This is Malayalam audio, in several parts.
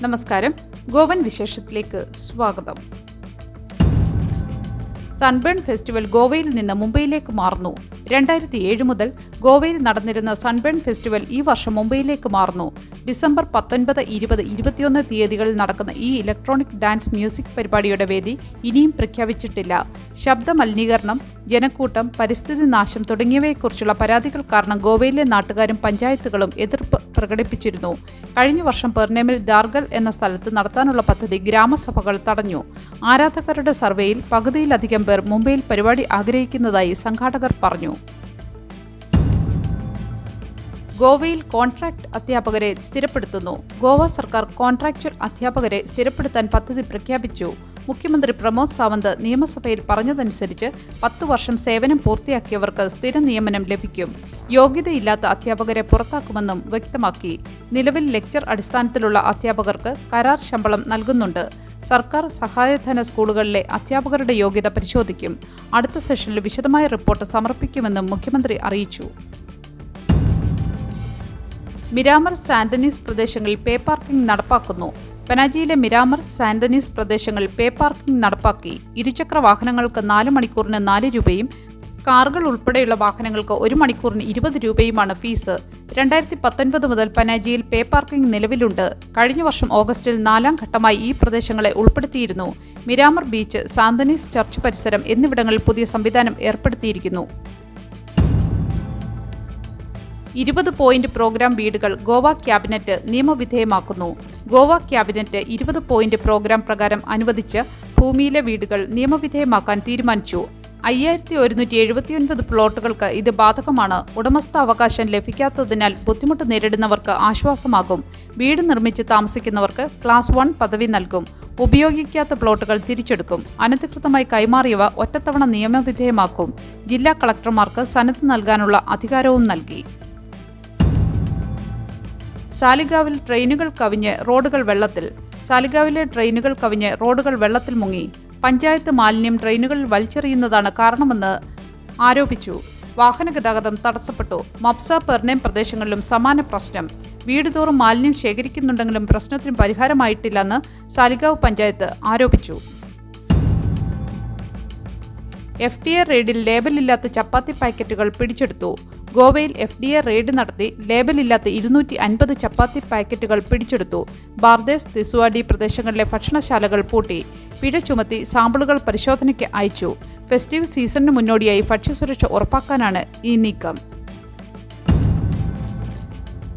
നമസ്കാരം. ഗോവൻ വിശേഷത്തിലേക്ക് സ്വാഗതം. സൺബേൺ ഫെസ്റ്റിവൽ ഗോവയിൽ നിന്ന് മുംബൈയിലേക്ക് മാറുന്നു. 2007 മുതൽ ഗോവയിൽ നടന്നിരുന്ന സൺബേൺ ഫെസ്റ്റിവൽ ഈ വർഷം മുംബൈയിലേക്ക് മാറുന്നു. ഡിസംബർ 19, 20, 21 തീയതികളിൽ നടക്കുന്ന ഈ ഇലക്ട്രോണിക് ഡാൻസ് മ്യൂസിക് പരിപാടിയുടെ വേദി ഇനിയും പ്രഖ്യാപിച്ചിട്ടില്ല. ശബ്ദ മലിനീകരണം, ജനക്കൂട്ടം, പരിസ്ഥിതി നാശം തുടങ്ങിയവയെക്കുറിച്ചുള്ള പരാതികൾ കാരണം ഗോവയിലെ നാട്ടുകാരും പഞ്ചായത്തുകളും എതിർപ്പ് പ്രകടിപ്പിച്ചിരുന്നു. കഴിഞ്ഞ വർഷം പെർനേമിൽ ദാർഗൽ എന്ന സ്ഥലത്ത് നടത്താനുള്ള പദ്ധതി ഗ്രാമസഭകൾ തടഞ്ഞു. ആരാധകരുടെ സർവേയിൽ പകുതിയിലധികം പേർ മുംബൈയിൽ പരിപാടി ആഗ്രഹിക്കുന്നതായി സംഘാടകർ പറഞ്ഞു. ഗോവയിൽ കോൺട്രാക്ട് അധ്യാപകരെ സ്ഥിരപ്പെടുത്തുന്നു. ഗോവ സർക്കാർ കോൺട്രാക്ച്വൽ അധ്യാപകരെ സ്ഥിരപ്പെടുത്താൻ പദ്ധതി പ്രഖ്യാപിച്ചു. മുഖ്യമന്ത്രി പ്രമോദ് സാവന്ത് നിയമസഭയിൽ പറഞ്ഞതനുസരിച്ച് 10 വർഷം സേവനം പൂർത്തിയാക്കിയവർക്ക് സ്ഥിര നിയമനം ലഭിക്കും. യോഗ്യതയില്ലാത്ത അധ്യാപകരെ പുറത്താക്കുമെന്നും വ്യക്തമാക്കി. നിലവിൽ ലെക്ചർ അടിസ്ഥാനത്തിലുള്ള അധ്യാപകർക്ക് കരാർ ശമ്പളം നൽകുന്നുണ്ട്. സർക്കാർ സഹായധന സ്കൂളുകളിലെ അധ്യാപകരുടെ യോഗ്യത പരിശോധിക്കും. അടുത്ത സെഷനിൽ വിശദമായ റിപ്പോർട്ട് സമർപ്പിക്കുമെന്നും മുഖ്യമന്ത്രി അറിയിച്ചു. മിരാമർ, സാന്റനീസ് പ്രദേശങ്ങളിൽ പേ പാർക്കിംഗ് നടപ്പാക്കുന്നു. പനാജിയിലെ മിരാമർ, സാന്റനീസ് പ്രദേശങ്ങളിൽ പേ പാർക്കിംഗ് നടപ്പാക്കി. ഇരുചക്ര വാഹനങ്ങൾക്ക് 4 മണിക്കൂറിന് 4 രൂപയും കാറുകൾ ഉൾപ്പെടെയുള്ള വാഹനങ്ങൾക്ക് 1 മണിക്കൂറിന് 20 രൂപയുമാണ് ഫീസ്. 2019 മുതൽ പനാജിയിൽ പേ പാർക്കിംഗ് നിലവിലുണ്ട്. കഴിഞ്ഞ വർഷം ഓഗസ്റ്റിൽ 4ാം ഘട്ടമായി ഈ പ്രദേശങ്ങളെ ഉൾപ്പെടുത്തിയിരുന്നു. മിരാമർ ബീച്ച്, സാന്റനീസ് ചർച്ച് പരിസരം എന്നിവിടങ്ങളിൽ പുതിയ സംവിധാനം ഏർപ്പെടുത്തിയിരിക്കുന്നു. 20 പോയിന്റ് പ്രോഗ്രാം വീടുകൾ ഗോവ ക്യാബിനറ്റ് നിയമവിധേയമാക്കുന്നു. ഗോവ ക്യാബിനറ്റ് 20 പോയിന്റ് പ്രോഗ്രാം പ്രകാരം അനുവദിച്ച ഭൂമിയിലെ വീടുകൾ നിയമവിധേയമാക്കാൻ തീരുമാനിച്ചു. 5179 പ്ലോട്ടുകൾക്ക് ഇത് ബാധകമാണ്. ഉടമസ്ഥാവകാശം ലഭിക്കാത്തതിനാൽ ബുദ്ധിമുട്ട് നേരിടുന്നവർക്ക് ആശ്വാസമാകും. വീട് നിർമ്മിച്ച് താമസിക്കുന്നവർക്ക് ക്ലാസ് 1 പദവി നൽകും. ഉപയോഗിക്കാത്ത പ്ലോട്ടുകൾ തിരിച്ചെടുക്കും. അനധികൃതമായി കൈമാറിയവ ഒറ്റത്തവണ നിയമവിധേയമാക്കും. ജില്ലാ കളക്ടർമാർക്ക് സനത് നൽകാനുള്ള അധികാരവും നൽകി. സാലിഗാവിൽ ട്രെയിനുകൾ കവിഞ്ഞ് റോഡുകൾ വെള്ളത്തിൽ. സാലിഗാവിലെ ട്രെയിനുകൾ കവിഞ്ഞ് റോഡുകൾ വെള്ളത്തിൽ മുങ്ങി. പഞ്ചായത്ത് മാലിന്യം ട്രെയിനുകളിൽ വലിച്ചെറിയുന്നതാണ് കാരണമെന്ന് ആരോപിച്ചു. വാഹന ഗതാഗതം തടസ്സപ്പെട്ടു. മപ്സ, പെർനേം പ്രദേശങ്ങളിലും സമാന പ്രശ്നം. വീടുതോറും മാലിന്യം ശേഖരിക്കുന്നുണ്ടെങ്കിലും പ്രശ്നത്തിന് പരിഹാരമായിട്ടില്ലെന്ന് സാലിഗാവ് പഞ്ചായത്ത് ആരോപിച്ചു. FDA റെയ്ഡിൽ ലേബലില്ലാത്ത ചപ്പാത്തി പാക്കറ്റുകൾ പിടിച്ചെടുത്തു. ഗോവയിൽ FDA റെയ്ഡ് നടത്തി ലേബലില്ലാത്ത 250 ചപ്പാത്തി പാക്കറ്റുകൾ പിടിച്ചെടുത്തു. ബാർദേസ്, തിസുവാഡി പ്രദേശങ്ങളിലെ ഭക്ഷണശാലകൾ പൂട്ടി. പിഴ ചുമത്തി സാമ്പിളുകൾ പരിശോധനയ്ക്ക് അയച്ചു. ഫെസ്റ്റീവ് സീസണിന് മുന്നോടിയായി ഭക്ഷ്യസുരക്ഷ ഉറപ്പാക്കാനാണ് ഈ നീക്കം.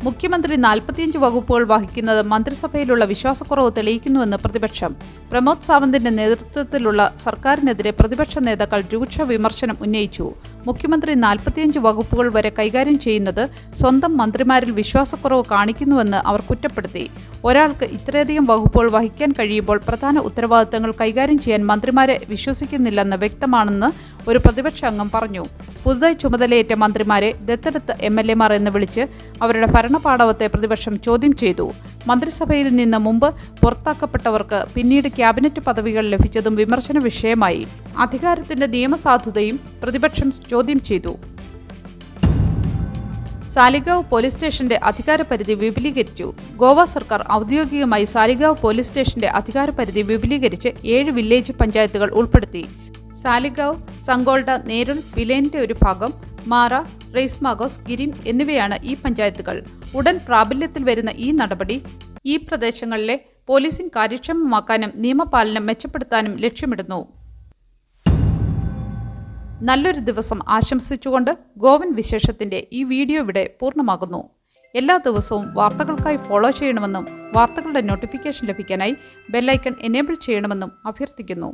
മുഖ്യമന്ത്രി 45 വകുപ്പുകൾ വഹിക്കുന്നത് മന്ത്രിസഭയിലുള്ള വിശ്വാസക്കുറവ് തെളിയിക്കുന്നുവെന്ന് പ്രതിപക്ഷം. പ്രമോദ് സാവന്തിന്റെ നേതൃത്വത്തിലുള്ള സർക്കാരിനെതിരെ പ്രതിപക്ഷ നേതാക്കൾ രൂക്ഷ വിമർശനം ഉന്നയിച്ചു. മുഖ്യമന്ത്രി 45 വകുപ്പുകൾ വരെ കൈകാര്യം ചെയ്യുന്നത് സ്വന്തം മന്ത്രിമാരിൽ വിശ്വാസക്കുറവ് കാണിക്കുന്നുവെന്ന് അവർ കുറ്റപ്പെടുത്തി. ഒരാൾക്ക് ഇത്രയധികം വകുപ്പുകൾ വഹിക്കാൻ കഴിയുമ്പോൾ പ്രധാന ഉത്തരവാദിത്തങ്ങൾ കൈകാര്യം ചെയ്യാൻ മന്ത്രിമാരെ വിശ്വസിക്കുന്നില്ലെന്ന് വ്യക്തമാണെന്ന് ഒരു പ്രതിപക്ഷ അംഗം പറഞ്ഞു. പുതുതായി ചുമതലയേറ്റ മന്ത്രിമാരെ ദത്തെടുത്ത MLA-മാർ എന്ന് വിളിച്ച് അവരുടെ ഭരണപാടവത്തെ പ്രതിപക്ഷം ചോദ്യം ചെയ്തു. മന്ത്രിസഭയിൽ നിന്ന് മുമ്പ് പുറത്താക്കപ്പെട്ടവർക്ക് പിന്നീട് ക്യാബിനറ്റ് പദവികൾ ലഭിച്ചതും വിമർശന വിഷയമായി. അധികാരത്തിന്റെ നിയമസാധുതയും പ്രതിപക്ഷം ചോദ്യം ചെയ്തു. സാലിഗാവ് പോലീസ് സ്റ്റേഷന്റെ അധികാരപരിധി വിപുലീകരിച്ചു. ഗോവ സർക്കാർ ഔദ്യോഗികമായി സാലിഗാവ് പോലീസ് സ്റ്റേഷന്റെ അധികാരപരിധി വിപുലീകരിച്ച് 7 വില്ലേജ് പഞ്ചായത്തുകൾ ഉൾപ്പെടുത്തി. സാലിഗാവ്, സങ്കോൾഡ, നേരുൾ, പിലേന്റെ ഒരു ഭാഗം, മാറ, റെയ്സ്മാഗോസ്, ഗിരിം എന്നിവയാണ് ഈ പഞ്ചായത്തുകൾ. ഉടൻ പ്രാബല്യത്തിൽ വരുന്ന ഈ നടപടി ഈ പ്രദേശങ്ങളിലെ പോലീസിംഗ് കാര്യക്ഷമമാക്കാനും നിയമപാലനം മെച്ചപ്പെടുത്താനും ലക്ഷ്യമിടുന്നു. നല്ലൊരു ദിവസം ആശംസിച്ചുകൊണ്ട് ഗോവൻ വിശേഷത്തിന്റെ ഈ വീഡിയോ ഇവിടെ പൂർണ്ണമാകുന്നു. എല്ലാ ദിവസവും വാർത്തകൾക്കായി ഫോളോ ചെയ്യണമെന്നും വാർത്തകളുടെ നോട്ടിഫിക്കേഷൻ ലഭിക്കാനായി ബെല്ലൈക്കൺ എനേബിൾ ചെയ്യണമെന്നും അഭ്യർത്ഥിക്കുന്നു.